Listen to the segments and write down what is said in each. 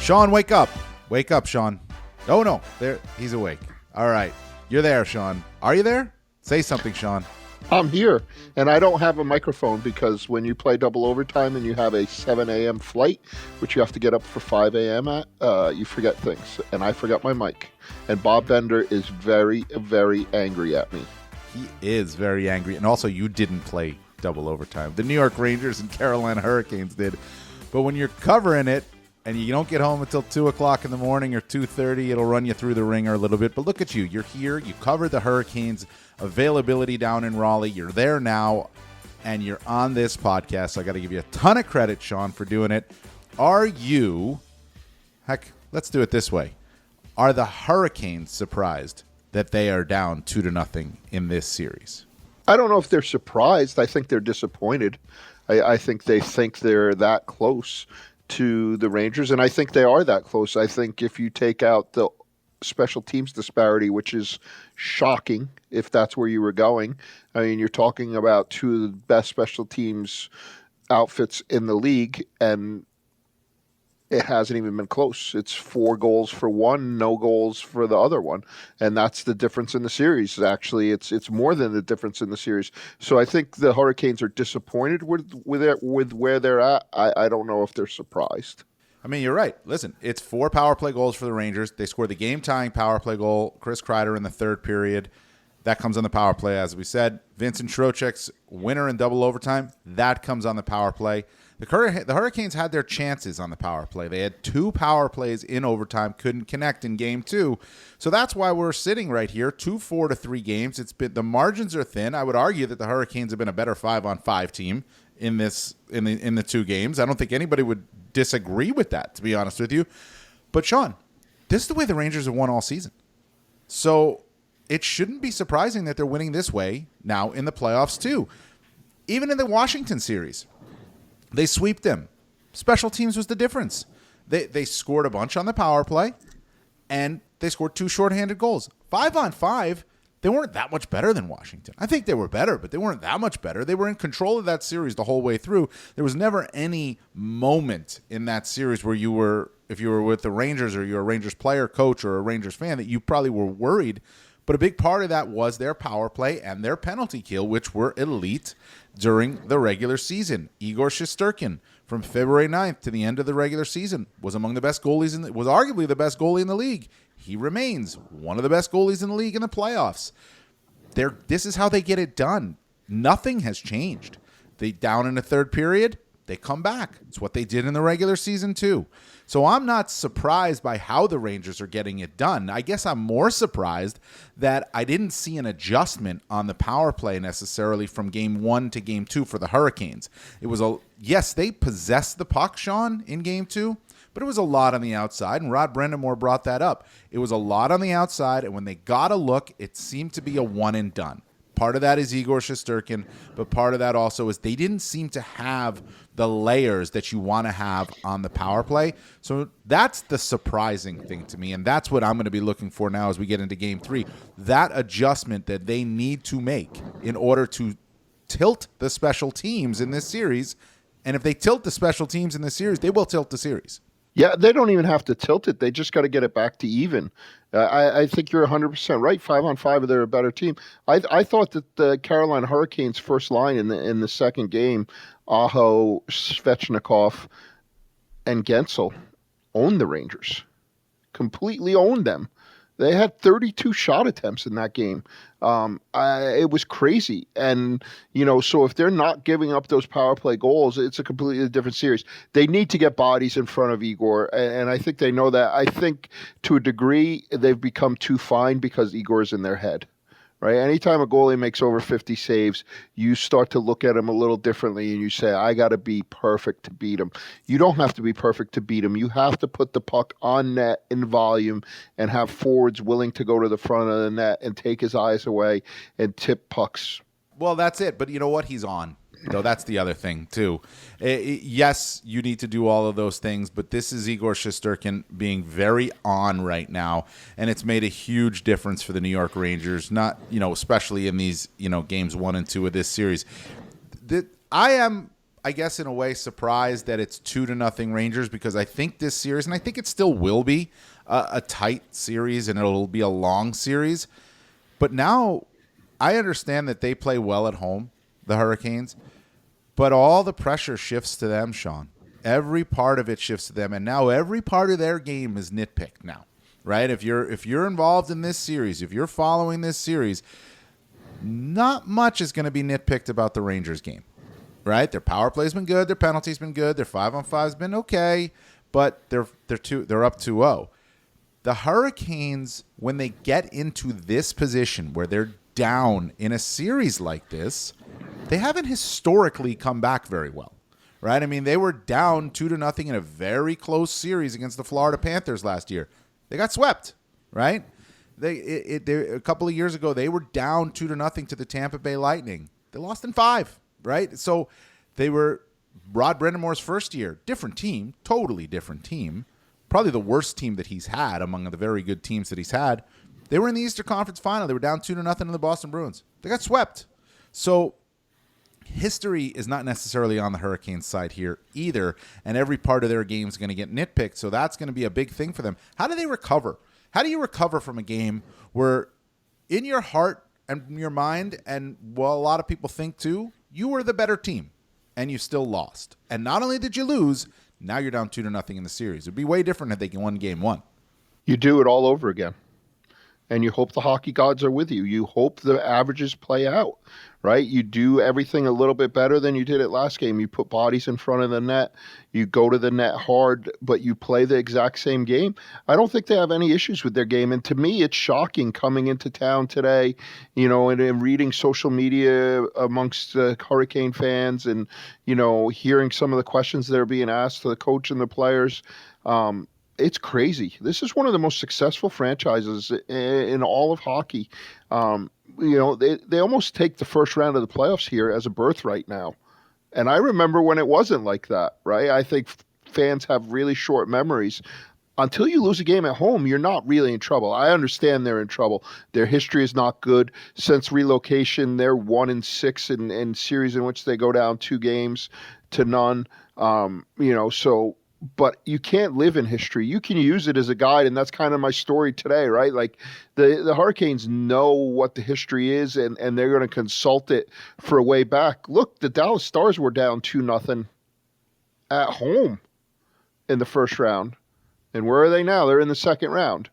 Sean, wake up. Wake up, Sean. Oh, no. There, he's awake. All right. You're there, Sean. Are you there? Say something, Sean. I'm here, and I don't have a microphone because when you play double overtime and you have a 7 a.m. flight, which you have to get up for 5 a.m. at, you forget things, and I forgot my mic. And Bob Bender is very, very angry at me. He is very angry, and also you didn't play double overtime. The New York Rangers and Carolina Hurricanes did, but when you're covering it, and you don't get home until 2 o'clock in the morning or 2:30, it'll run you through the ringer a little bit. But look at you. You're here. You covered the Hurricanes' availability down in Raleigh. You're there now, and you're on this podcast. So I got to give you a ton of credit, Sean, for doing it. Are you – heck, let's do it this way. Are the Hurricanes surprised that they are down 2-0 in this series? I don't know if they're surprised. I think they're disappointed. I think they think they're that close to the Rangers, and I think they are that close. I think if you take out the special teams disparity, which is shocking if that's where you were going, I mean, you're talking about two of the best special teams outfits in the league, and it hasn't even been close. It's 4 goals for one, no goals for the other one, and that's the difference in the series. Actually, it's more than the difference in the series. So I think the Hurricanes are disappointed with where they're at. I don't know if they're surprised. I mean, you're right. Listen, it's 4 power play goals for the Rangers. They scored the game-tying power play goal, Chris Kreider, in the third period. That comes on the power play, as we said. Vincent Trocheck's winner in double overtime, that comes on the power play. The Hurricanes had their chances on the power play. They had 2 power plays in overtime, couldn't connect in game 2. So that's why we're sitting right here, 2-4 to 3 games. It's been, the margins are thin. I would argue that the Hurricanes have been a better 5-on-5 team in the 2 games. I don't think anybody would disagree with that, to be honest with you. But Sean, this is the way the Rangers have won all season. So it shouldn't be surprising that they're winning this way now in the playoffs too. Even in the Washington series, they sweeped them. Special teams was the difference. They scored a bunch on the power play, and they scored 2 shorthanded goals. 5-on-5, they weren't that much better than Washington. I think they were better, but they weren't that much better. They were in control of that series the whole way through. There was never any moment in that series where you were, if you were with the Rangers or you're a Rangers player, coach, or a Rangers fan, that you probably were worried. But a big part of that was their power play and their penalty kill, which were elite during the regular season. Igor Shesterkin, from February 9th to the end of the regular season, was among the best goalies, was arguably the best goalie in the league. He remains one of the best goalies in the league in the playoffs. This is how they get it done. Nothing has changed. They down in the third period, they come back. It's what they did in the regular season too. So I'm not surprised by how the Rangers are getting it done. I guess I'm more surprised that I didn't see an adjustment on the power play necessarily from game 1 to game 2 for the Hurricanes. It was yes, they possessed the puck, Sean, in game 2, but it was a lot on the outside, and Rod Brind'Amour brought that up. It was a lot on the outside, and when they got a look, it seemed to be a one and done. Part of that is Igor Shesterkin, but part of that also is they didn't seem to have the layers that you want to have on the power play. So that's the surprising thing to me, and that's what I'm going to be looking for now as we get into Game 3. That adjustment that they need to make in order to tilt the special teams in this series, and if they tilt the special teams in this series, they will tilt the series. Yeah, they don't even have to tilt it. They just got to get it back to even. I think you're 100% right. 5-on-5, they're a better team. I thought that the Carolina Hurricanes' first line in the second game, Aho, Svechnikov, and Gensel, owned the Rangers. Completely owned them. They had 32 shot attempts in that game. It was crazy. And, so if they're not giving up those power play goals, it's a completely different series. They need to get bodies in front of Igor, and I think they know that. I think to a degree they've become too fine because Igor's in their head. Right? Anytime a goalie makes over 50 saves, you start to look at him a little differently and you say, I got to be perfect to beat him. You don't have to be perfect to beat him. You have to put the puck on net in volume and have forwards willing to go to the front of the net and take his eyes away and tip pucks. Well, that's it. But you know what? He's on. So that's the other thing, too. Yes, you need to do all of those things, but this is Igor Shesterkin being very on right now, and it's made a huge difference for the New York Rangers, especially in these, games 1 and 2 of this series. I am I guess in a way, surprised that it's 2-0 Rangers, because I think this series, and I think it still will be a tight series, and it'll be a long series. But now I understand that they play well at home, the Hurricanes, but all the pressure shifts to them, Sean. Every part of it shifts to them, and now every part of their game is nitpicked now, right? If you're involved in this series, if you're following this series, not much is going to be nitpicked about the Rangers game. Right, their power play's been good, their penalty's been good, their 5-on-5's been okay, but they're up 2-0. The Hurricanes, when they get into this position where they're down in a series like this, they haven't historically come back very well. Right? I mean, they were down 2-0 in a very close series against the Florida Panthers last year. They got swept, right? A couple of years ago, they were down 2-0 to the Tampa Bay Lightning. They lost in 5. Right? So they were Rod Brendamore's first year. Different team. Totally different team. Probably the worst team that he's had among the very good teams that he's had. They were in the Eastern Conference Final. They were down 2-0 to the Boston Bruins. They got swept. So history is not necessarily on the Hurricanes' side here either, and every part of their game is going to get nitpicked. So that's going to be a big thing for them. How do they recover? How do you recover from a game where in your heart and your mind, and well, a lot of people think too, you were the better team, and you still lost. And not only did you lose, now you're down 2-0 in the series. It would be way different if they won game 1. You do it all over again. And you hope the hockey gods are with you. You hope the averages play out, right? You do everything a little bit better than you did it last game. You put bodies in front of the net. You go to the net hard, but you play the exact same game. I don't think they have any issues with their game. And to me, it's shocking coming into town today, and reading social media amongst Hurricane fans and, hearing some of the questions that are being asked to the coach and the players. It's crazy. This is one of the most successful franchises in all of hockey. They almost take the first round of the playoffs here as a birthright now. And I remember when it wasn't like that, right? I think fans have really short memories. Until you lose a game at home, you're not really in trouble. I understand they're in trouble. Their history is not good. Since relocation, they're 1-6 in series in which they go down 2 games to none. But you can't live in history. You can use it as a guide, and that's kind of my story today, right? Like the Hurricanes know what the history is, and they're going to consult it for a way back. Look, the Dallas Stars were down 2-0 at home in the first round. And where are they now? They're in the second round,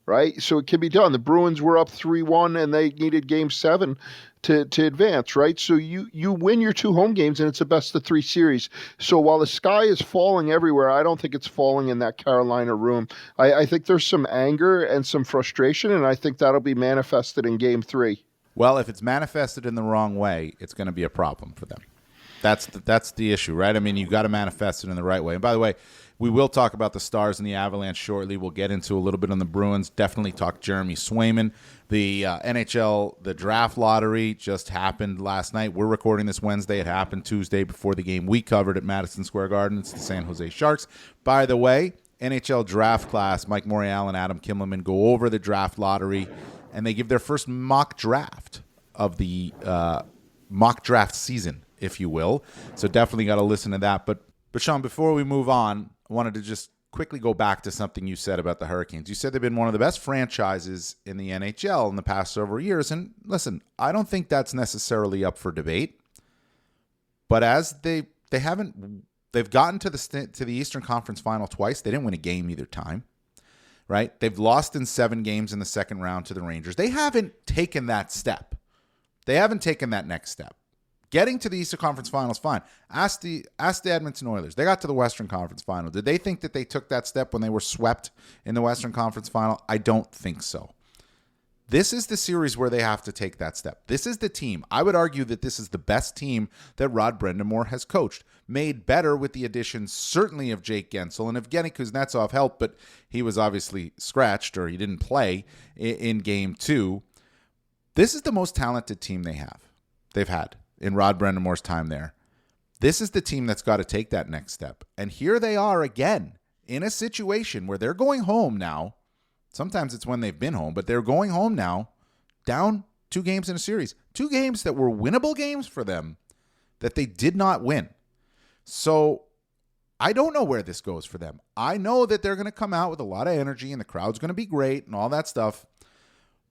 right? So it can be done. The Bruins were up 3-1, and they needed Game 7 to advance, right? So you win your 2 home games, and it's a best-of-3 series. So while the sky is falling everywhere, I don't think it's falling in that Carolina room. I think there's some anger and some frustration, and I think that'll be manifested in Game 3. Well, if it's manifested in the wrong way, it's going to be a problem for them. That's the issue, right? I mean, you've got to manifest it in the right way. And by the way, we will talk about the Stars and the Avalanche shortly. We'll get into a little bit on the Bruins. Definitely talk Jeremy Swayman. The NHL, the draft lottery just happened last night. We're recording this Wednesday. It happened Tuesday before the game we covered at Madison Square Garden. It's the San Jose Sharks. By the way, NHL draft class, Mike Morial and Adam Kimmelman go over the draft lottery, and they give their first mock draft of the mock draft season, if you will. So definitely got to listen to that. But Sean, before we move on, I wanted to just quickly go back to something you said about the Hurricanes. You said they've been one of the best franchises in the NHL in the past several years. And listen, I don't think that's necessarily up for debate. But as they've gotten to the Eastern Conference Final twice. They didn't win a game either time, right? They've lost in 7 games in the second round to the Rangers. They haven't taken that step. They haven't taken that next step. Getting to the Eastern Conference Finals, fine. Ask the Edmonton Oilers. They got to the Western Conference Final. Did they think that they took that step when they were swept in the Western Conference Final? I don't think so. This is the series where they have to take that step. This is the team. I would argue that this is the best team that Rod Brind'Amour has coached. Made better with the additions, certainly, of Jake Gensel. And Evgeny Kuznetsov helped, but he was obviously scratched or he didn't play in Game 2. This is the most talented team they've had in Rod Brind'Amour's time there. This is the team that's got to take that next step. And here they are again in a situation where they're going home now. Sometimes it's when they've been home, but they're going home now, down 2 games in a series. 2 games that were winnable games for them that they did not win. So I don't know where this goes for them. I know that they're going to come out with a lot of energy and the crowd's going to be great and all that stuff.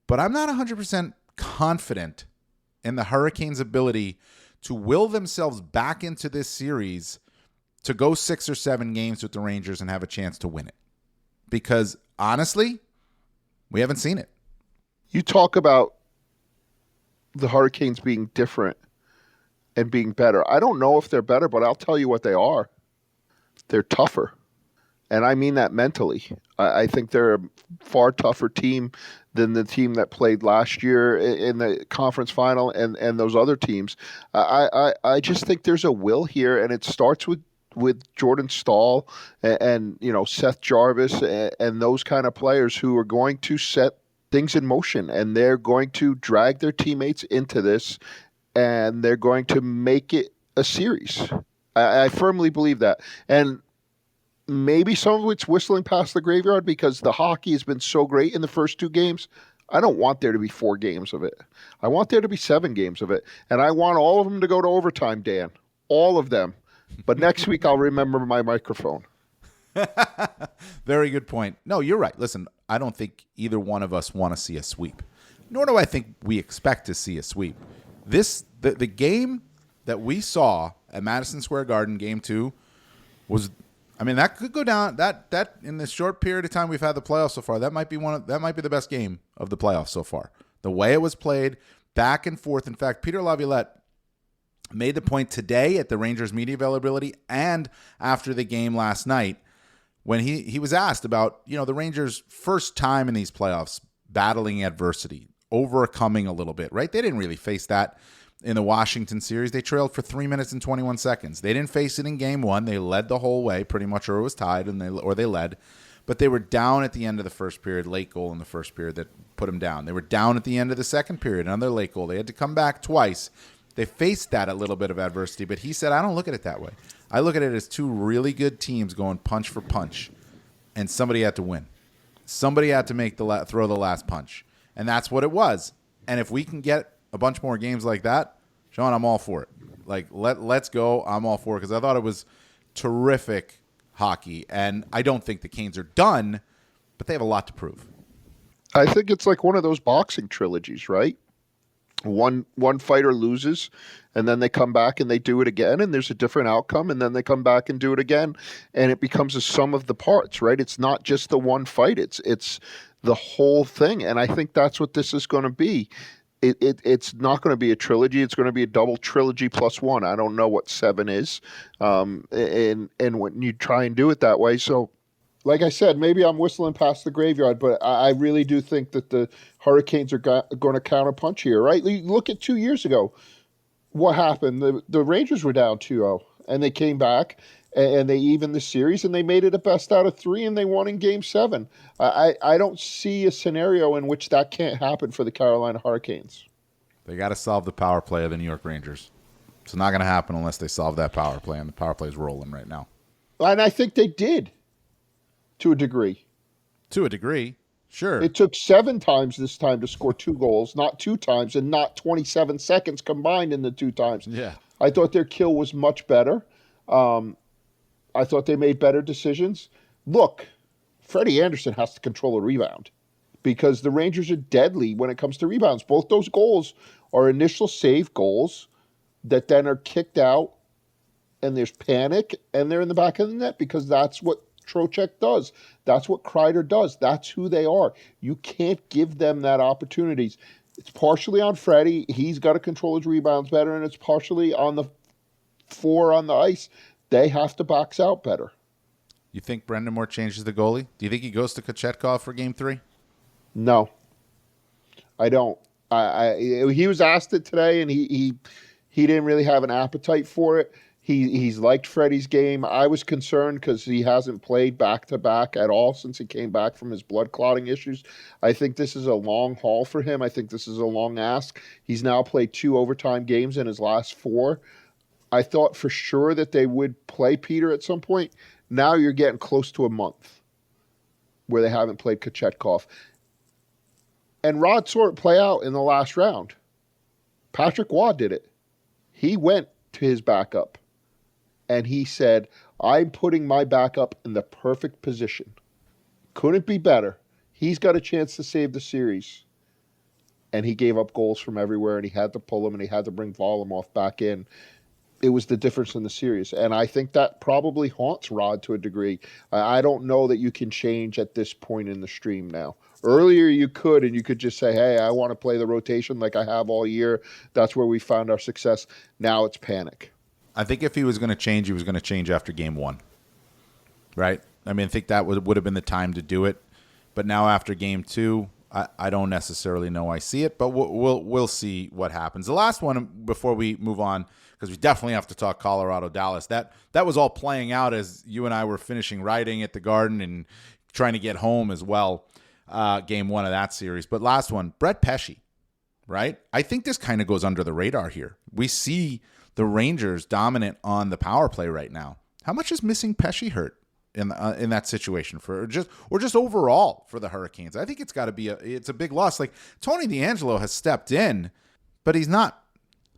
But I'm not 100% confident in the Hurricanes' ability to will themselves back into this series to go 6 or 7 games with the Rangers and have a chance to win it. Because honestly, we haven't seen it. You talk about the Hurricanes being different and being better. I don't know if they're better, but I'll tell you what they are. They're tougher. And I mean that mentally. I think they're a far tougher team than the team that played last year in the conference final and those other teams. I just think there's a will here, and it starts with Jordan Staal and Seth Jarvis and those kind of players who are going to set things in motion, and they're going to drag their teammates into this, and they're going to make it a series. I firmly believe that. And maybe some of it's whistling past the graveyard because the hockey has been so great in the first 2 games. I don't want there to be 4 games of it. I want there to be 7 games of it. And I want all of them to go to overtime, Dan. All of them. But next week I'll remember my microphone. Very good point. No, you're right. Listen, I don't think either one of us want to see a sweep. Nor do I think we expect to see a sweep. The game that we saw at Madison Square Garden, Game 2, was, I mean, that could go down. That in this short period of time we've had the playoffs so far, that might be the best game of the playoffs so far. The way it was played, back and forth. In fact, Peter Laviolette made the point today at the Rangers media availability and after the game last night when he was asked about the Rangers' first time in these playoffs battling adversity, overcoming a little bit. Right? They didn't really face that in the Washington series. They trailed for 3 minutes and 21 seconds. They didn't face it in game 1. They led the whole way pretty much, or it was tied, or they led. But they were down at the end of the first period, late goal in the first period that put them down. They were down at the end of the second period, another late goal. They had to come back twice. They faced that a little bit of adversity, but he said, I don't look at it that way. I look at it as 2 really good teams going punch for punch, and somebody had to win. Somebody had to throw the last punch, and that's what it was. And if we can get a bunch more games like that, Sean, I'm all for it. Like, let's go. I'm all for it because I thought it was terrific hockey, and I don't think the Canes are done, but they have a lot to prove. I think it's like one of those boxing trilogies, right? One fighter loses, and then they come back and they do it again, and there's a different outcome, and then they come back and do it again, and it becomes a sum of the parts, right? It's not just the one fight; it's the whole thing, and I think that's what this is going to be. It's not going to be a trilogy; it's going to be a double trilogy plus 1. I don't know what 7 is, and when you try and do it that way, so. Like I said, maybe I'm whistling past the graveyard, but I really do think that the Hurricanes are going to counterpunch here, right? Look at 2 years ago. What happened? The Rangers were down 2-0, and they came back, and they evened the series, and they made it a best out of 3, and they won in Game 7. I don't see a scenario in which that can't happen for the Carolina Hurricanes. They got to solve the power play of the New York Rangers. It's not going to happen unless they solve that power play, and the power play is rolling right now. And I think they did. To a degree. To a degree, sure. It took 7 times this time to score 2 goals, not 2 times, and not 27 seconds combined in the 2 times. Yeah. I thought their kill was much better. I thought they made better decisions. Look, Freddie Anderson has to control a rebound because the Rangers are deadly when it comes to rebounds. Both those goals are initial save goals that then are kicked out, and there's panic, and they're in the back of the net because that's what Trocheck does. That's what Kreider does. That's who they are. You can't give them that opportunities. It's partially on Freddie. He's got to control his rebounds better, and it's partially on the 4 on the ice. They have to box out better. You think Brendan Moore changes the goalie? Do you think he goes to Kochetkov for Game 3? No, I don't. He was asked it today, and he didn't really have an appetite for it. He's liked Freddie's game. I was concerned because he hasn't played back-to-back at all since he came back from his blood clotting issues. I think this is a long haul for him. I think this is a long ask. He's now played 2 overtime games in his last 4. I thought for sure that they would play Peter at some point. Now you're getting close to a month where they haven't played Kochetkov. And Rod saw it play out in the last round. Patrick Waugh did it. He went to his backup. and he said, I'm putting my backup in the perfect position. Couldn't be better. He's got a chance to save the series. And he gave up goals from everywhere, and he had to pull him, and he had to bring Varlamov back in. It was the difference in the series. And I think that probably haunts Rod to a degree. I don't know that you can change at this point in the stream now. Earlier you could, and you could just say, hey, I want to play the rotation like I have all year. That's where we found our success. Now it's panic. I think if he was going to change, he was going to change after game one. Right? I mean, I think that would have been the time to do it. But now after game two, I don't necessarily know I see it, but we'll see what happens. The last one before we move on, because we definitely have to talk Colorado Dallas. That was all playing out as you and I were finishing writing at the Garden and trying to get home as well. Game one of that series, but last one, Brett Pesce, right? I think this kind of goes under the radar here. We see the Rangers dominant on the power play right now. How much is missing Pesce hurt in that situation or just overall for the Hurricanes? I think it's got to be it's a big loss. Like Tony DeAngelo has stepped in, but he's not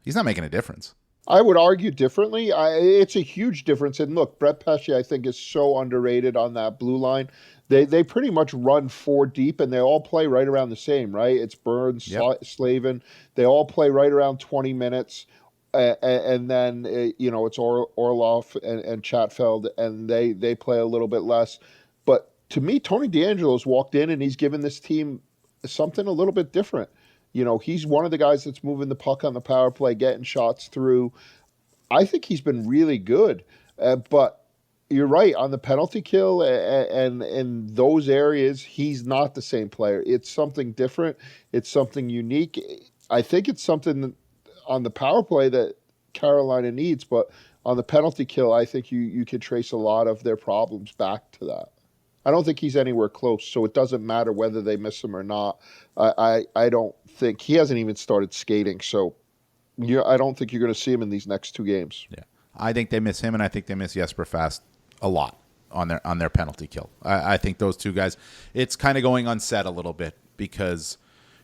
making a difference. I would argue differently. It's a huge difference. And look, Brett Pesce, I think, is so underrated on that blue line. They pretty much run four deep, and they all play right around the same, right? It's Burns, yep. Slavin. They all play right around 20 minutes. And then, it's Orlov and Chatfield, and they play a little bit less. But to me, Tony DeAngelo's walked in, and he's given this team something a little bit different. He's one of the guys that's moving the puck on the power play, getting shots through. I think he's been really good. But you're right, on the penalty kill and in those areas, he's not the same player. It's something different. It's something unique. I think it's something on the power play that Carolina needs, but on the penalty kill, I think you could trace a lot of their problems back to that. I don't think he's anywhere close, so it doesn't matter whether they miss him or not. I don't think he hasn't even started skating, so I don't think you're going to see him in these next two games. Yeah, I think they miss him, and I think they miss Jesper Fast a lot on their penalty kill. I think those two guys, it's kind of going unsaid a little bit because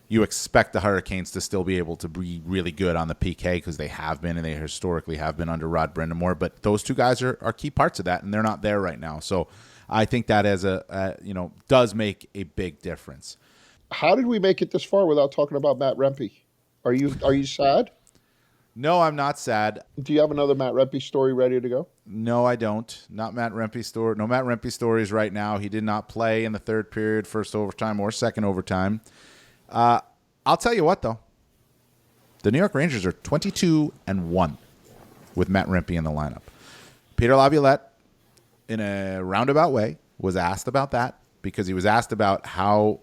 you expect the Hurricanes to still be able to be really good on the PK because they have been, and they historically have been under Rod Brind'Amour. But those two guys are key parts of that, and they're not there right now. So I think that as does make a big difference. How did we make it this far without talking about Matt Rempe? Are you sad? No, I'm not sad. Do you have another Matt Rempe story ready to go? No, I don't. Not Matt Rempe story. No Matt Rempe stories right now. He did not play in the third period, first overtime, or second overtime. I'll tell you what, though. The New York Rangers are 22-1 with Matt Rempe in the lineup. Peter Laviolette, in a roundabout way, was asked about that because he was asked about how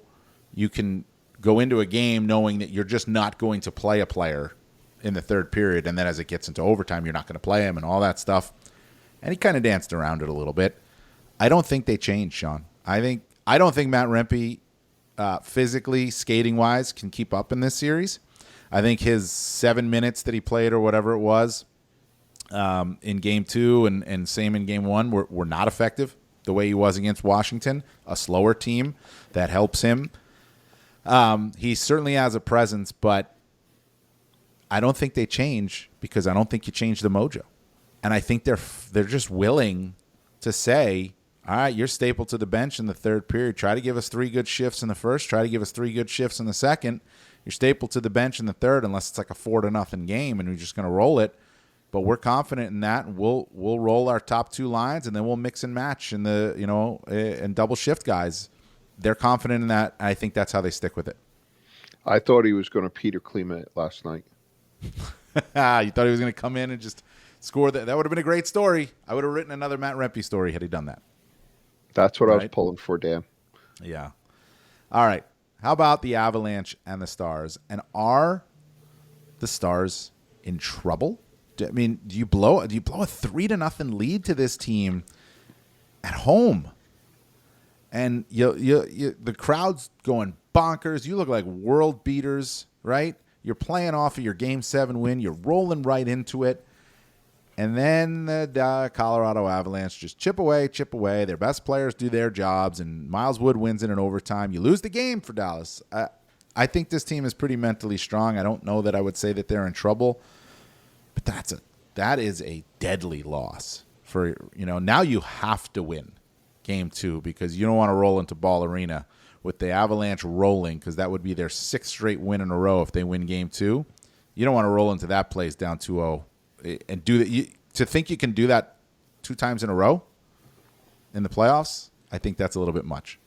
you can go into a game knowing that you're just not going to play a player in the third period, and then as it gets into overtime, you're not going to play him and all that stuff. And he kind of danced around it a little bit. I don't think they changed, Sean. I don't think Matt Rempe, physically, skating-wise, can keep up in this series. I think his 7 minutes that he played or whatever it was in Game 2 and same in Game 1 were not effective the way he was against Washington, a slower team that helps him. He certainly has a presence, but I don't think they change because I don't think you change the mojo. And I think they're just willing to say, all right, you're stapled to the bench in the third period. Try to give us 3 good shifts in the first. Try to give us 3 good shifts in the second. You're stapled to the bench in the third unless it's like a 4-0 game and we're just going to roll it. But we're confident in that, and we'll roll our top 2 lines, and then we'll mix and match in the and double shift guys. They're confident in that. And I think that's how they stick with it. I thought he was going to Peter Klima it last night. You thought he was going to come in and just score that? That would have been a great story. I would have written another Matt Rempe story had he done that. That's what I was pulling for, Dan. Yeah. All right. How about the Avalanche and the Stars? And are the Stars in trouble? I mean, do you blow a 3-0 lead to this team at home? And the crowd's going bonkers. You look like world beaters, right? You're playing off of your Game 7 win. You're rolling right into it. And then the Colorado Avalanche just chip away. Their best players do their jobs, and Miles Wood wins in an overtime. You lose the game for Dallas. I think this team is pretty mentally strong. I don't know that I would say that they're in trouble, but that is a deadly loss for, now you have to win game 2 because you don't want to roll into Ball Arena with the Avalanche rolling, because that would be their 6th straight win in a row if they win game 2. You don't want to roll into that place down 2-0 and do that. To think you can do that 2 times in a row in the playoffs, I think that's a little bit much.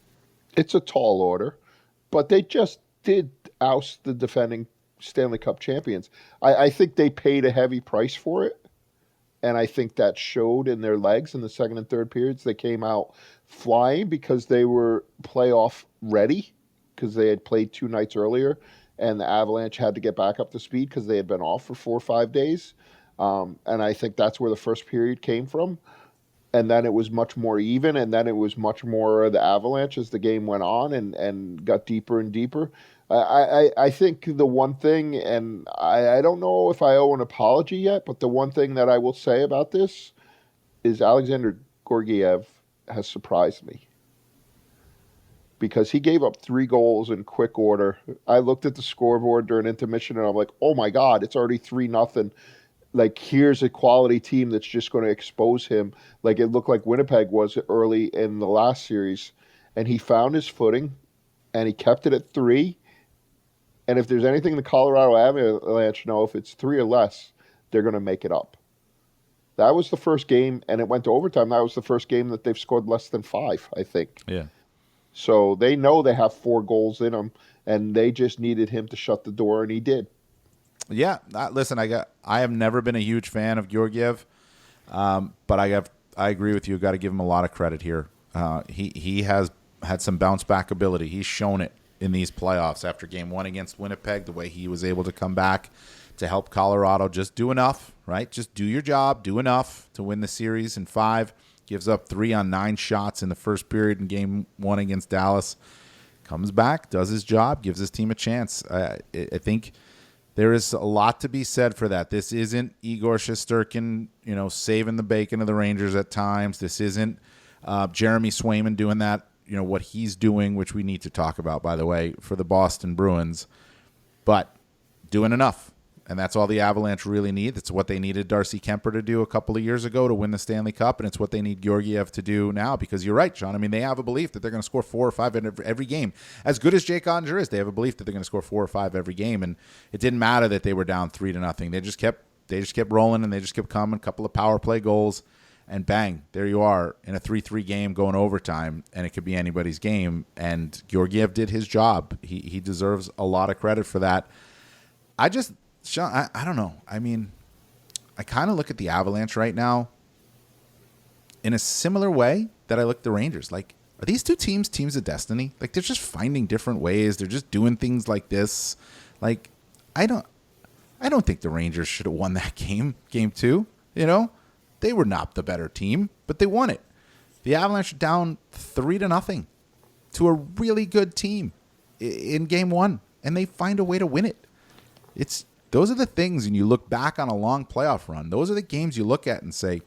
It's a tall order, but they just did oust the defending Stanley Cup champions. I think they paid a heavy price for it, and I think that showed in their legs in the second and third periods. They came out flying because they were playoff ready, because they had played 2 nights earlier, and the Avalanche had to get back up to speed because they had been off for 4 or 5 days. And I think that's where the first period came from. And then it was much more even, and then it was much more the Avalanche as the game went on and got deeper and deeper. I think the one thing, and I don't know if I owe an apology yet, but the one thing that I will say about this is Alexander Georgiev has surprised me, because he gave up 3 goals in quick order. I looked at the scoreboard during intermission, and I'm like, oh my God, it's already 3-0. Like, here's a quality team that's just going to expose him. Like it looked like Winnipeg was early in the last series. And he found his footing, and he kept it at 3. And if there's anything the Colorado Avalanche know, if it's 3 or less, they're going to make it up. That was the first game, and it went to overtime. That was the first game that they've scored less than 5, I think. Yeah. So they know they have 4 goals in them, and they just needed him to shut the door, and he did. Yeah, listen, I have never been a huge fan of Georgiev, but I agree with you. Got to give him a lot of credit here. He has had some bounce back ability. He's shown it in these playoffs after game 1 against Winnipeg. The way he was able to come back to help Colorado just do enough, right? Just do your job, do enough to win the series in 5. Gives up 3 on 9 shots in the first period in game 1 against Dallas. Comes back, does his job, gives his team a chance. I think there is a lot to be said for that. This isn't Igor Shesterkin, saving the bacon of the Rangers at times. This isn't Jeremy Swayman doing that, what he's doing, which we need to talk about, by the way, for the Boston Bruins. But doing enough. And that's all the Avalanche really need. It's what they needed Darcy Kemper to do a couple of years ago to win the Stanley Cup, and it's what they need Georgiev to do now, because you're right, Sean. I mean, they have a belief that they're going to score 4 or 5 in every game. As good as Jake Ottinger is, they have a belief that they're going to score 4 or 5 every game, and it didn't matter that they were down 3-0. They just kept rolling, and they just kept coming. A couple of power play goals, and bang, there you are in a 3-3 game going overtime, and it could be anybody's game. And Georgiev did his job. He deserves a lot of credit for that. Sean, I don't know. I mean, I kind of look at the Avalanche right now in a similar way that I look at the Rangers. Like, are these two teams of destiny? Like, they're just finding different ways. They're just doing things like this. Like, I don't think the Rangers should have won that game 2. They were not the better team, but they won it. The Avalanche are down 3-0 to a really good team in game 1, and they find a way to win it. Those are the things, and you look back on a long playoff run, those are the games you look at and say,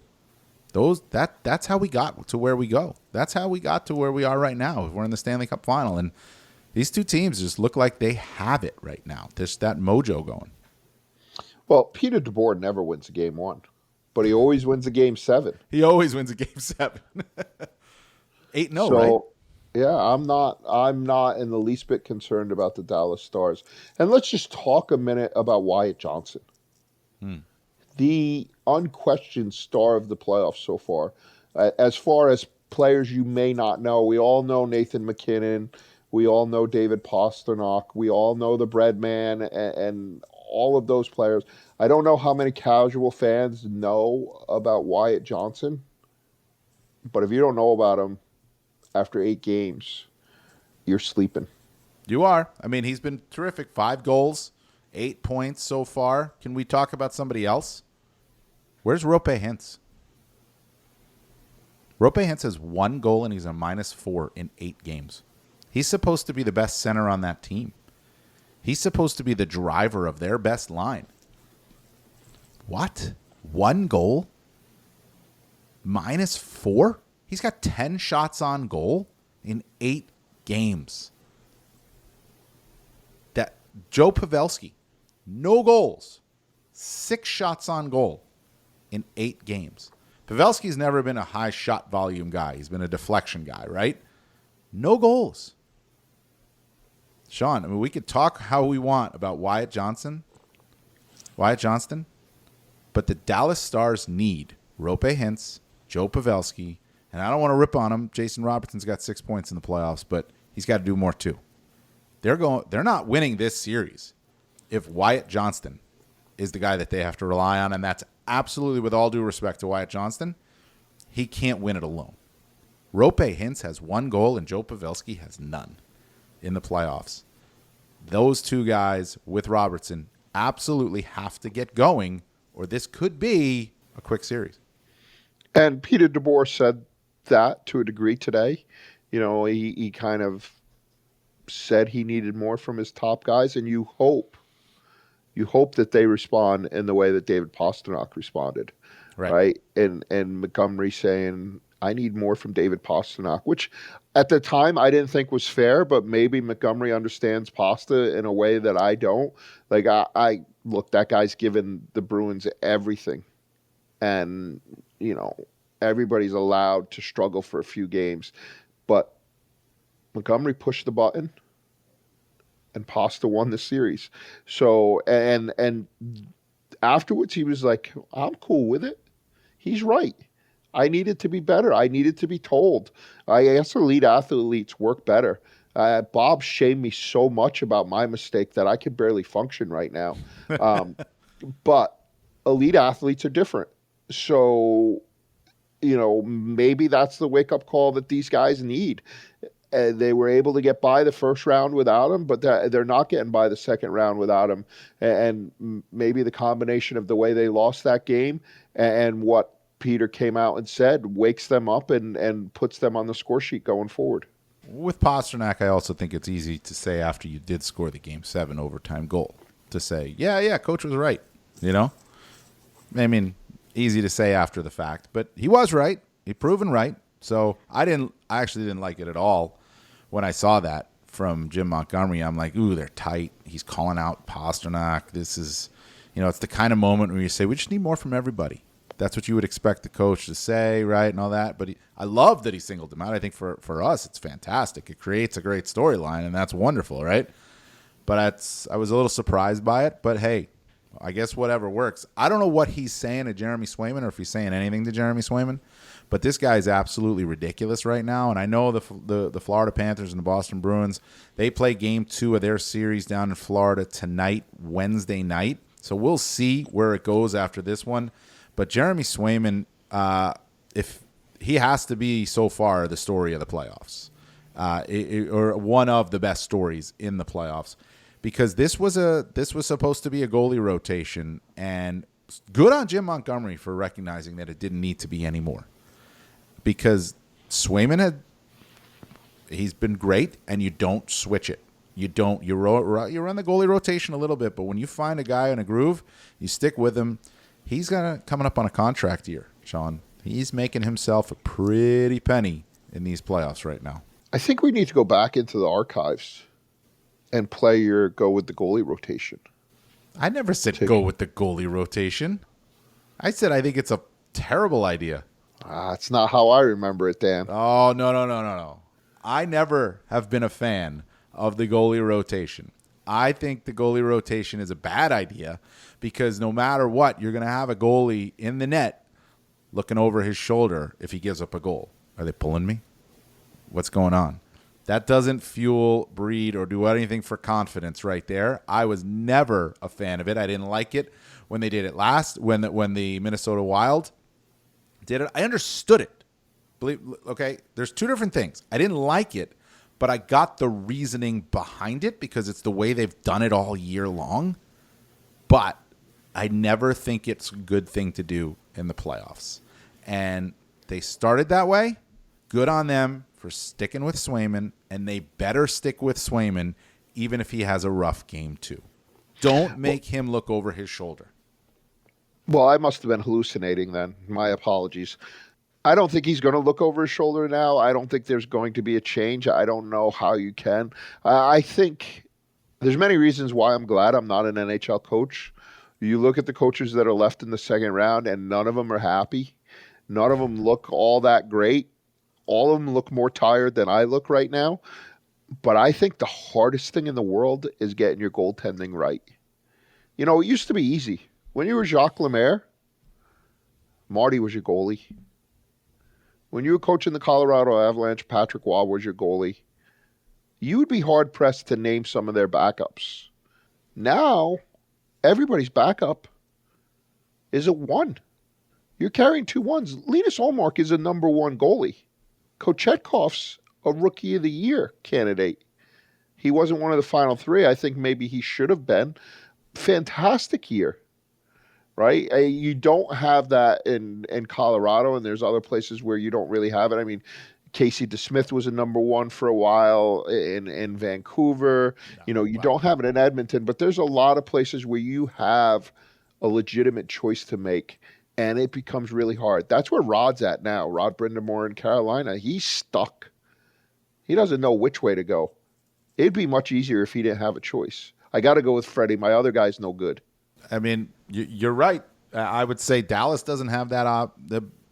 that's how we got to where we go. That's how we got to where we are right now. We're in the Stanley Cup final, and these two teams just look like they have it right now. There's that mojo going. Well, Peter DeBoer never wins a game 1, but he always wins a game 7. He always wins a game 7. 8-0, right? Yeah, I'm not in the least bit concerned about the Dallas Stars. And let's just talk a minute about Wyatt Johnson. The unquestioned star of the playoffs so far. As far as players you may not know, we all know Nathan McKinnon. We all know David Pastrnak. We all know the Breadman and all of those players. I don't know how many casual fans know about Wyatt Johnson, but if you don't know about him, after 8 games, you're sleeping. You are. I mean, he's been terrific. 5 goals, 8 points so far. Can we talk about somebody else? Where's Rope Hintz? Rope Hintz has 1 goal, and he's a -4 in 8 games. He's supposed to be the best center on that team. He's supposed to be the driver of their best line. What? 1 goal? -4? He's got 10 shots on goal in 8 games. That Joe Pavelski, no goals, 6 shots on goal in 8 games. Pavelski's never been a high shot volume guy. He's been a deflection guy, right? No goals. Sean, I mean, we could talk how we want about Wyatt Johnston, but the Dallas Stars need Rope Hintz, Joe Pavelski, and I don't want to rip on him. Jason Robertson's got 6 points in the playoffs, but he's got to do more too. They're not winning this series if Wyatt Johnston is the guy that they have to rely on, and that's absolutely, with all due respect to Wyatt Johnston, he can't win it alone. Rope Hintz has 1 goal, and Joe Pavelski has none in the playoffs. Those 2 guys with Robertson absolutely have to get going, or this could be a quick series. And Peter DeBoer said that to a degree today. He kind of said he needed more from his top guys, and you hope that they respond in the way that David Pastrnak responded, right? And Montgomery saying, I need more from David Pastrnak, which at the time I didn't think was fair, but maybe Montgomery understands Pasta in a way that I don't. Like, I look, that guy's given the Bruins everything. And, everybody's allowed to struggle for a few games. But Montgomery pushed the button, and Pasta won the series. So, and afterwards he was like, I'm cool with it. He's right. I needed to be better. I needed to be told. I guess elite athletes work better. Bob shamed me so much about my mistake that I can barely function right now. But elite athletes are different. So, maybe that's the wake-up call that these guys need. They were able to get by the first round without him, but they're not getting by the second round without him. And maybe the combination of the way they lost that game and what Peter came out and said wakes them up and puts them on the score sheet going forward. With Pastrnak, I also think it's easy to say after you did score the Game 7 overtime goal to say, yeah, coach was right, I mean, easy to say after the fact, but he was right. He proven right. So I actually didn't like it at all when I saw that from Jim Montgomery. I'm like, ooh, they're tight. He's calling out Pastrnak. This is, it's the kind of moment where you say, we just need more from everybody. That's what you would expect the coach to say, right, and all that. But I love that he singled him out. I think for us, it's fantastic. It creates a great storyline, and that's wonderful, right? But I was a little surprised by it. But, hey, I guess whatever works. I don't know what he's saying to Jeremy Swayman or if he's saying anything to Jeremy Swayman, but this guy's absolutely ridiculous right now. And I know the Florida Panthers and the Boston Bruins, they play Game 2 of their series down in Florida tonight, Wednesday night. So we'll see where it goes after this one. But Jeremy Swayman, if he has to be so far the story of the playoffs, or one of the best stories in the playoffs, because this was supposed to be a goalie rotation, and good on Jim Montgomery for recognizing that it didn't need to be anymore. Because Swayman he's been great, and you don't switch it. You run the goalie rotation a little bit, but when you find a guy in a groove, you stick with him. He's coming up on a contract year, Sean. He's making himself a pretty penny in these playoffs right now. I think we need to go back into the archives and go with the goalie rotation. I never said go with the goalie rotation. I said I think it's a terrible idea. That's not how I remember it, Dan. Oh, no. I never have been a fan of the goalie rotation. I think the goalie rotation is a bad idea because no matter what, you're going to have a goalie in the net looking over his shoulder if he gives up a goal. Are they pulling me? What's going on? That doesn't fuel, breed, or do anything for confidence right there. I was never a fan of it. I didn't like it when they did it last, when the Minnesota Wild did it. I understood it. Okay, there's two different things. I didn't like it, but I got the reasoning behind it because it's the way they've done it all year long. But I never think it's a good thing to do in the playoffs. And they started that way. Good on them for sticking with Swayman, and they better stick with Swayman even if he has a rough game too. Don't make him look over his shoulder. Well, I must have been hallucinating then. My apologies. I don't think he's going to look over his shoulder now. I don't think there's going to be a change. I don't know how you can. I think there's many reasons why I'm glad I'm not an NHL coach. You look at the coaches that are left in the second round, and none of them are happy. None of them look all that great. All of them look more tired than I look right now. But I think the hardest thing in the world is getting your goaltending right. You know, it used to be easy. When you were Jacques Lemaire, Marty was your goalie. When you were coaching the Colorado Avalanche, Patrick Waugh was your goalie. You would be hard-pressed to name some of their backups. Now, everybody's backup is a one. You're carrying 2 ones. Linus Ullmark is a number 1 goalie. Kochetkov's a Rookie of the Year candidate. He wasn't one of the final 3. I think maybe he should have been. Fantastic year, right? You don't have that in Colorado, and there's other places where you don't really have it. I mean, Casey DeSmith was a number 1 for a while in Vancouver. You don't have it in Edmonton, but there's a lot of places where you have a legitimate choice to make, and it becomes really hard. That's where Rod's at now. Rod Brindamore in Carolina, he's stuck. He doesn't know which way to go. It'd be much easier if he didn't have a choice. I got to go with Freddie. My other guy's no good. I mean, you're right. I would say Dallas doesn't have that.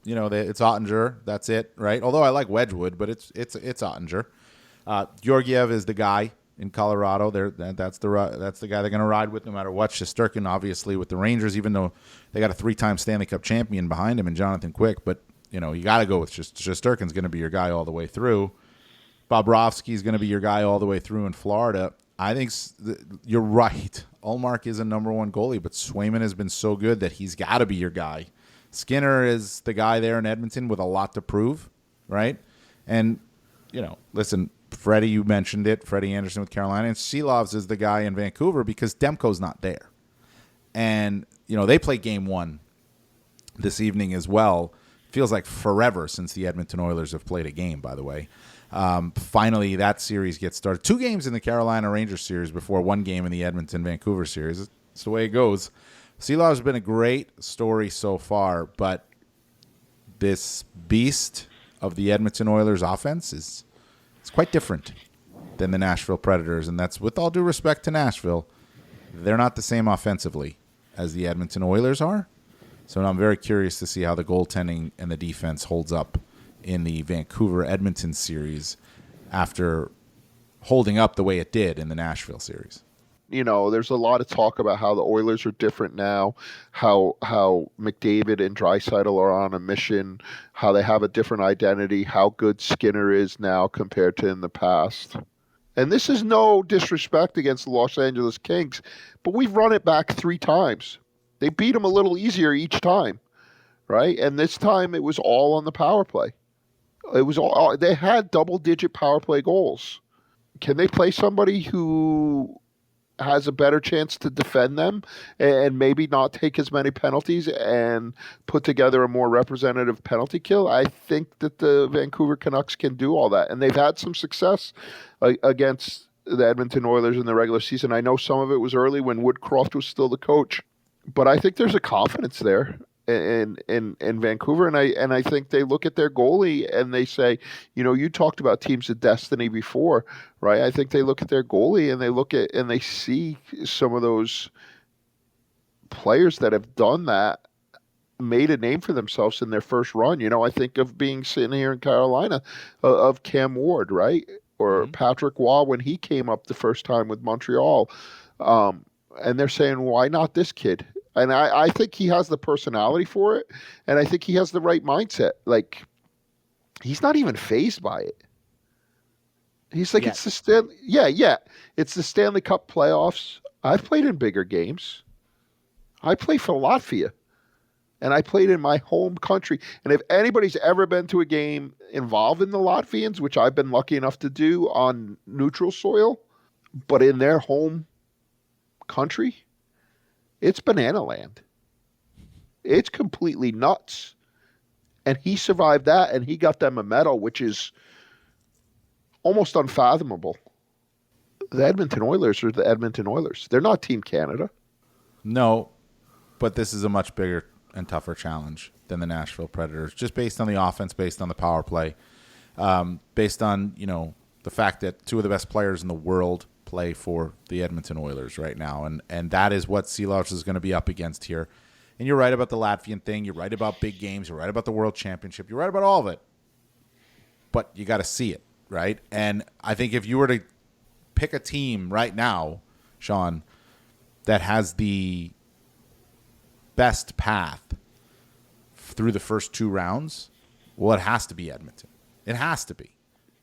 It's Ottinger. That's it, right? Although I like Wedgwood, but it's Ottinger. Georgiev is the guy in Colorado. That's the guy they're going to ride with no matter what. Shesterkin, obviously, with the Rangers, even though they got a 3-time Stanley Cup champion behind him in Jonathan Quick. But you got to go with Shesterkin's going to be your guy all the way through. Bobrovsky's going to be your guy all the way through in Florida. I think you're right. Ullmark is a number 1 goalie, but Swayman has been so good that he's got to be your guy. Skinner is the guy there in Edmonton with a lot to prove, right? And, listen, Freddie, you mentioned it, Freddie Anderson with Carolina, and Silovs is the guy in Vancouver because Demko's not there. And, they play game 1 this evening as well. Feels like forever since the Edmonton Oilers have played a game, by the way. Finally, that series gets started. 2 games in the Carolina Rangers series before 1 game in the Edmonton-Vancouver series. It's the way it goes. Silovs has been a great story so far, but this beast of the Edmonton Oilers offense it's quite different than the Nashville Predators, and that's with all due respect to Nashville. They're not the same offensively as the Edmonton Oilers are, so I'm very curious to see how the goaltending and the defense holds up in the Vancouver-Edmonton series after holding up the way it did in the Nashville series. There's a lot of talk about how the Oilers are different now, how McDavid and Draisaitl are on a mission, how they have a different identity, how good Skinner is now compared to in the past. And this is no disrespect against the Los Angeles Kings, but we've run it back 3 times. They beat them a little easier each time, right? And this time it was all on the power play. It was all they had double-digit power play goals. Can they play somebody who has a better chance to defend them and maybe not take as many penalties and put together a more representative penalty kill? I think that the Vancouver Canucks can do all that. And they've had some success against the Edmonton Oilers in the regular season. I know some of it was early when Woodcroft was still the coach, but I think there's a confidence there in Vancouver, and I think they look at their goalie and they say, you talked about teams of destiny before, right? I think they look at their goalie and they see some of those players that have done that, made a name for themselves in their first run. I think of being sitting here in Carolina, of Cam Ward, right? Or Patrick Waugh when he came up the first time with Montreal. And they're saying, why not this kid? And I think he has the personality for it, and I think he has the right mindset. Like, he's not even fazed by it. He's like, it's the it's the Stanley Cup playoffs. I've played in bigger games. I play for Latvia, and I played in my home country. And if anybody's ever been to a game involving the Latvians, which I've been lucky enough to do on neutral soil, but in their home country, it's banana land. It's completely nuts. And he survived that, and he got them a medal, which is almost unfathomable. The Edmonton Oilers are the Edmonton Oilers. They're not Team Canada. No, but this is a much bigger and tougher challenge than the Nashville Predators, just based on the offense, based on the power play, based on, the fact that 2 of the best players in the world play for the Edmonton Oilers right now, and that is what Silovs is going to be up against here. And you're right about the Latvian thing. You're right about big games. You're right about the World Championship. You're right about all of it. But you got to see it, right? And I think if you were to pick a team right now, Sean, that has the best path through the first 2 rounds, well, it has to be Edmonton. It has to be.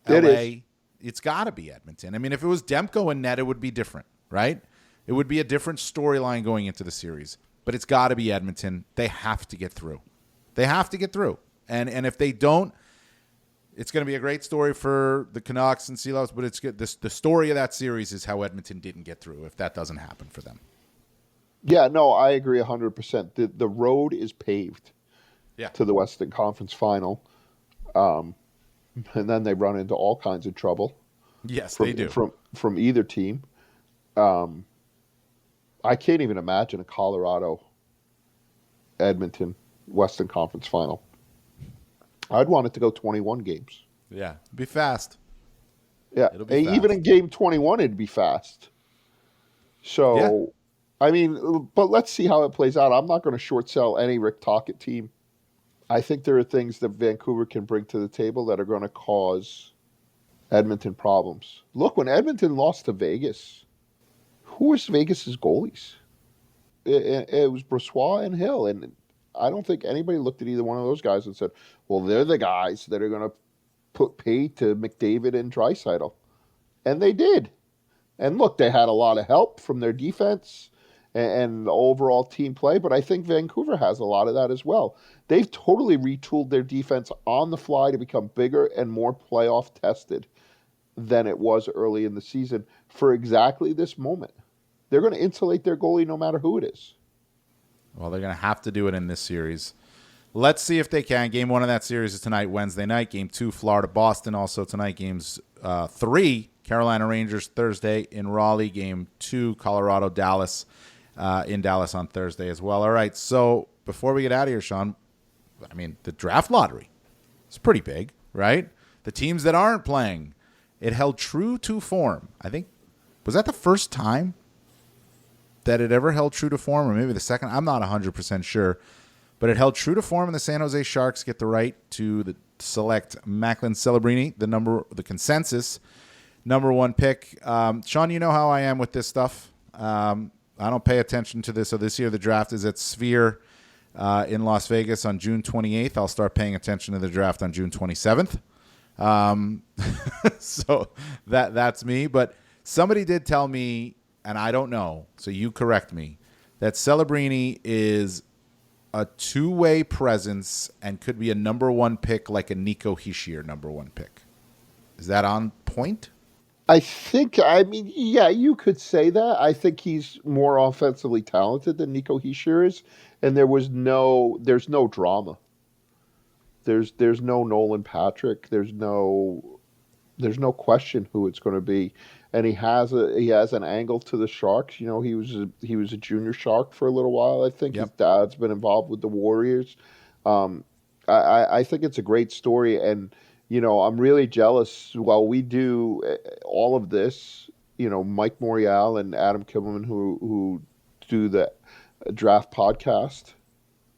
LA, it's got to be Edmonton. I mean, if it was Demko and net, it would be different, right? It would be a different storyline going into the series. But it's got to be Edmonton. They have to get through. They have to get through. And if they don't, it's going to be a great story for the Canucks and Sea Loves, but it's good. The story of that series is how Edmonton didn't get through if that doesn't happen for them. Yeah, no, I agree 100%. The road is paved to the Western Conference Final. And then they run into all kinds of trouble. Yes, they do. From either team. I can't even imagine a Colorado Edmonton Western Conference Final. I'd want it to go 21 games. Yeah, be fast. Yeah, It'll be fast. Even in game 21, it'd be fast. So, I mean, but let's see how it plays out. I'm not going to short sell any Rick Tocchet team. I think there are things that Vancouver can bring to the table that are going to cause Edmonton problems. Look, when Edmonton lost to Vegas, who was Vegas's goalies? It was Brossoit and Hill, and I don't think anybody looked at either one of those guys and said, well, they're the guys that are going to put pay to McDavid and Draisaitl. And they did. And look, they had a lot of help from their defense and the overall team play, but I think Vancouver has a lot of that as well. They've totally retooled their defense on the fly to become bigger and more playoff tested than it was early in the season for exactly this moment. They're going to insulate their goalie no matter who it is. Well, they're going to have to do it in this series. Let's see if they can. Game 1 of that series is tonight, Wednesday night. Game 2, Florida-Boston. Also tonight, games 3, Carolina Rangers Thursday in Raleigh. Game 2, Colorado-Dallas in Dallas on Thursday as well. All right, so before we get out of here, Sean, I mean, the draft lottery is pretty big, right? The teams that aren't playing, it held true to form. I think, was that the first time that it ever held true to form, or maybe the second? I'm not 100% sure. But it held true to form, and the San Jose Sharks get the right to select Macklin Celebrini, the consensus number 1 pick. Sean, you know how I am with this stuff. I don't pay attention to this. So this year the draft is at Sphere in Las Vegas on June 28th. I'll start paying attention to the draft on June 27th. So that's me. But somebody did tell me, and I don't know, so you correct me, that Celebrini is a 2-way presence and could be a number 1 pick like a Nico Hischier number 1 pick. Is that on point? I mean, yeah, you could say that. I think he's more offensively talented than Nico Hischier is, and there's no drama. There's no Nolan Patrick. There's no question who it's going to be. And he has an angle to the Sharks. You know, he was a junior Shark for a little while. I think his dad's been involved with the Warriors. I think it's a great story, and you know, I'm really jealous. While we do all of this, you know, Mike Morial and Adam Kimmelman, who do the draft podcast,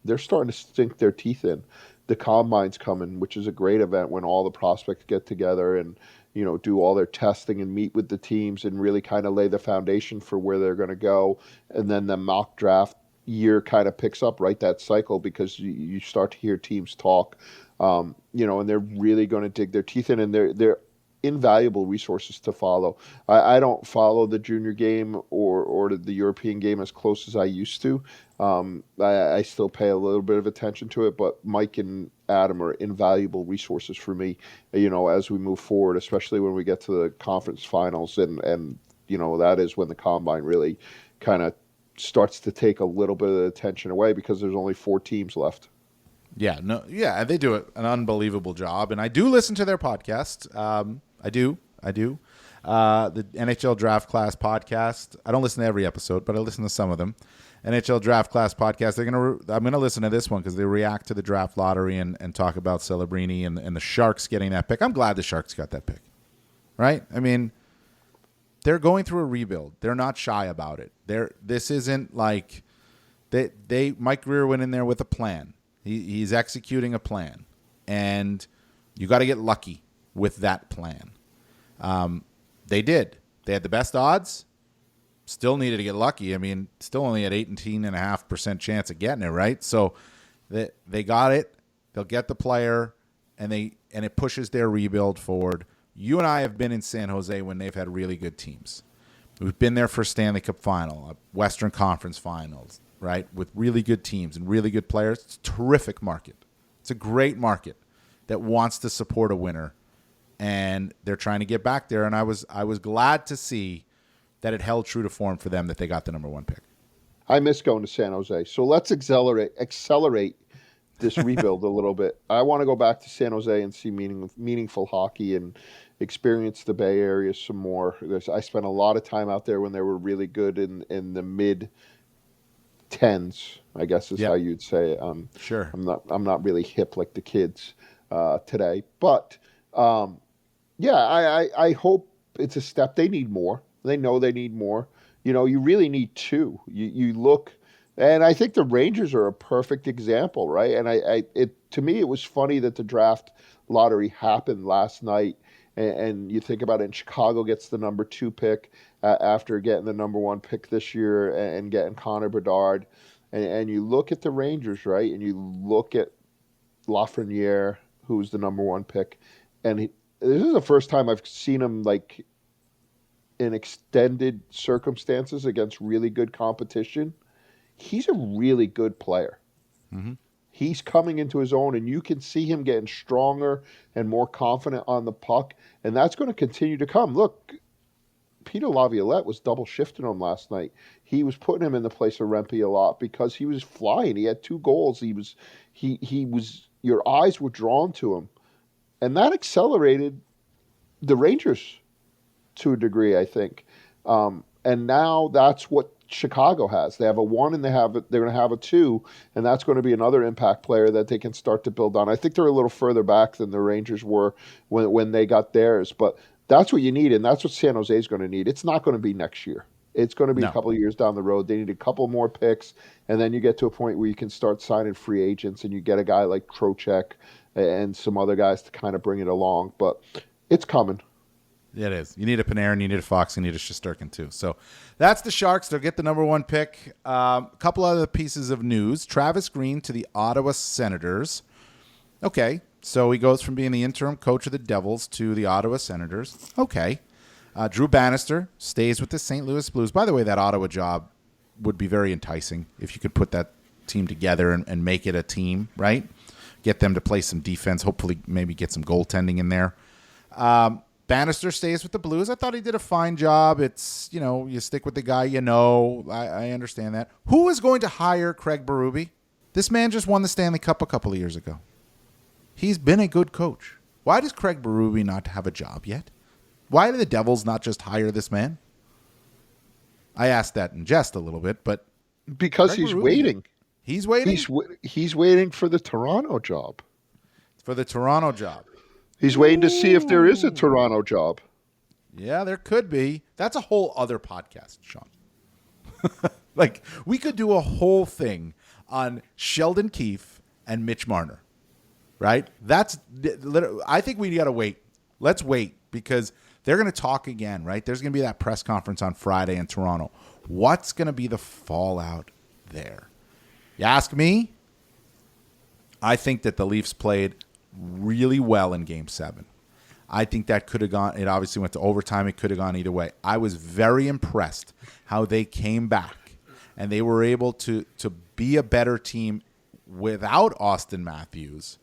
they're starting to sink their teeth in. The Combine's coming, which is a great event when all the prospects get together and, you know, do all their testing and meet with the teams and really kind of lay the foundation for where they're going to go. And then the mock draft year kind of picks up, right, that cycle, because you start to hear teams talk, you know, and they're really going to dig their teeth in, and they're invaluable resources to follow. I don't follow the junior game or the European game as close as I used to. I still pay a little bit of attention to it, but Mike and Adam are invaluable resources for me, you know, as we move forward, especially when we get to the conference finals. And you know, that is when the Combine really kind of starts to take a little bit of the attention away because there's only 4 teams left. Yeah, they do an unbelievable job, and I do listen to their podcast. I do. The NHL Draft Class podcast. I don't listen to every episode, but I listen to some of them. NHL Draft Class podcast. I'm gonna listen to this one because they react to the draft lottery and talk about Celebrini and the Sharks getting that pick. I'm glad the Sharks got that pick. Right? I mean, they're going through a rebuild. They're not shy about it. This isn't like Mike Grier went in there with a plan. He's executing a plan, and you got to get lucky with that plan. They did. They had the best odds. Still needed to get lucky. I mean, still only had 18.5% chance of getting it, right? So they got it. They'll get the player, and it pushes their rebuild forward. You and I have been in San Jose when they've had really good teams. We've been there for Stanley Cup final, Western Conference finals, right, with really good teams and really good players. It's a terrific market. It's a great market that wants to support a winner, and they're trying to get back there. And I was glad to see that it held true to form for them, that they got the number 1 pick. I miss going to San Jose. So let's accelerate this rebuild a little bit. I want to go back to San Jose and see meaningful hockey and experience the Bay Area some more. I spent a lot of time out there when they were really good in the mid 10s, I guess is how you'd say it. Sure. I'm not really hip like the kids today, but I hope it's a step. They need more. They know they need more. You really need 2. You look, and I think the Rangers are a perfect example, right? And to me, it was funny that the draft lottery happened last night. And you think about it, and Chicago gets the number 2 pick after getting the number 1 pick this year and getting Connor Bedard. And you look at the Rangers, right? And you look at Lafreniere, who's the number 1 pick. And this is the first time I've seen him like in extended circumstances against really good competition. He's a really good player. Mm-hmm. He's coming into his own, and you can see him getting stronger and more confident on the puck, and that's going to continue to come. Look, Peter Laviolette was double shifting him last night. He was putting him in the place of Rempe a lot because he was flying. He had 2 goals. He was. Your eyes were drawn to him, and that accelerated the Rangers to a degree, I think. And now that's what Chicago has. They have a 1 and they're going to have a 2, and that's going to be another impact player that they can start to build on. I think they're a little further back than the Rangers were when they got theirs, but that's what you need, and that's what San Jose is going to need. It's not going to be next year. It's going to be a couple of years down the road. They need a couple more picks, and then you get to a point where you can start signing free agents, and you get a guy like Trocheck and some other guys to kind of bring it along. But it's coming. It is. You need a Panarin, you need a Fox, you need a Shesterkin too. So that's the Sharks. They'll get the number 1 pick. A couple other pieces of news. Travis Green to the Ottawa Senators. Okay, so he goes from being the interim coach of the Devils to the Ottawa Senators. Okay. Drew Bannister stays with the St. Louis Blues. By the way, that Ottawa job would be very enticing if you could put that team together and make it a team, right? Get them to play some defense, hopefully maybe get some goaltending in there. Bannister stays with the Blues. I thought he did a fine job. It's, you stick with the guy you know. I understand that. Who is going to hire Craig Berube? This man just won the Stanley Cup a couple of years ago. He's been a good coach. Why does Craig Berube not have a job yet? Why do the Devils not just hire this man? I asked that in jest a little bit, but... Because Craig Berube, waiting. He's waiting? He's waiting for the Toronto job. For the Toronto job. He's waiting to see if there is a Toronto job. Yeah, there could be. That's a whole other podcast, Sean. We could do a whole thing on Sheldon Keefe and Mitch Marner, right? I think we got to wait. Let's wait because they're going to talk again, right? There's going to be that press conference on Friday in Toronto. What's going to be the fallout there? You ask me, I think that the Leafs played really well in Game 7. I think that could have gone, it obviously went to overtime. It could have gone either way. I was very impressed how they came back and they were able to be a better team without Austin Matthews.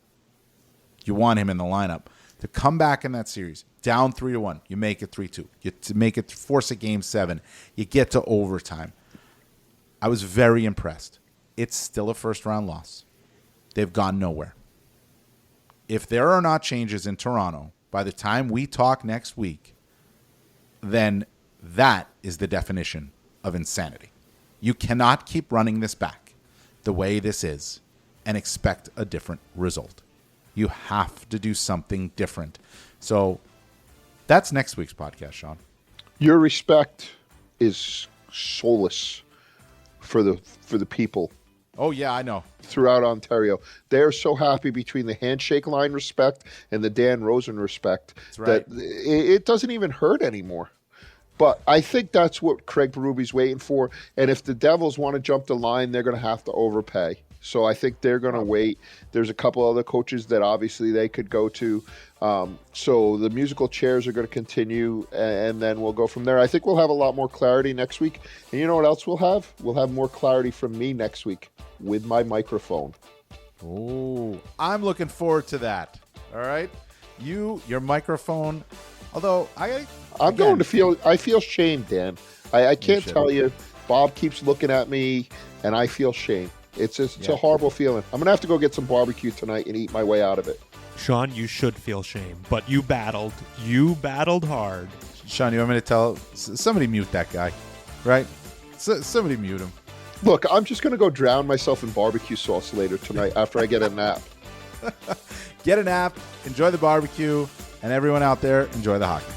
You want him in the lineup. To come back in that series, down 3-1, you make it 3-2. You make it, force a Game 7. You get to overtime. I was very impressed. It's still a first-round loss. They've gone nowhere. If there are not changes in Toronto by the time we talk next week, then that is the definition of insanity. You cannot keep running this back the way this is and expect a different result. You have to do something different. So that's next week's podcast, Sean. Your respect is soulless for the people Oh yeah, I know. throughout Ontario. They're so happy between the handshake line respect and the Dan Rosen respect right. that it doesn't even hurt anymore. But I think that's what Craig Berube's waiting for. And if the Devils want to jump the line, they're going to have to overpay. So I think they're going to wait. There's a couple other coaches that obviously they could go to. So the musical chairs are going to continue, and then we'll go from there. I think we'll have a lot more clarity next week. And you know what else we'll have? We'll have more clarity from me next week with my microphone. Oh, I'm looking forward to that. All right, your microphone. Although I'm going to feel. I feel shame, Dan. I can't tell you. Bob keeps looking at me, and I feel shame. It's a horrible feeling. I'm gonna have to go get some barbecue tonight and eat my way out of it. Sean, you should feel shame, but you battled. You battled hard. Sean, you want me to tell somebody mute that guy, right? Somebody mute him. Look, I'm just gonna go drown myself in barbecue sauce later tonight after I get a nap. Get a nap, enjoy the barbecue, and everyone out there, enjoy the hockey.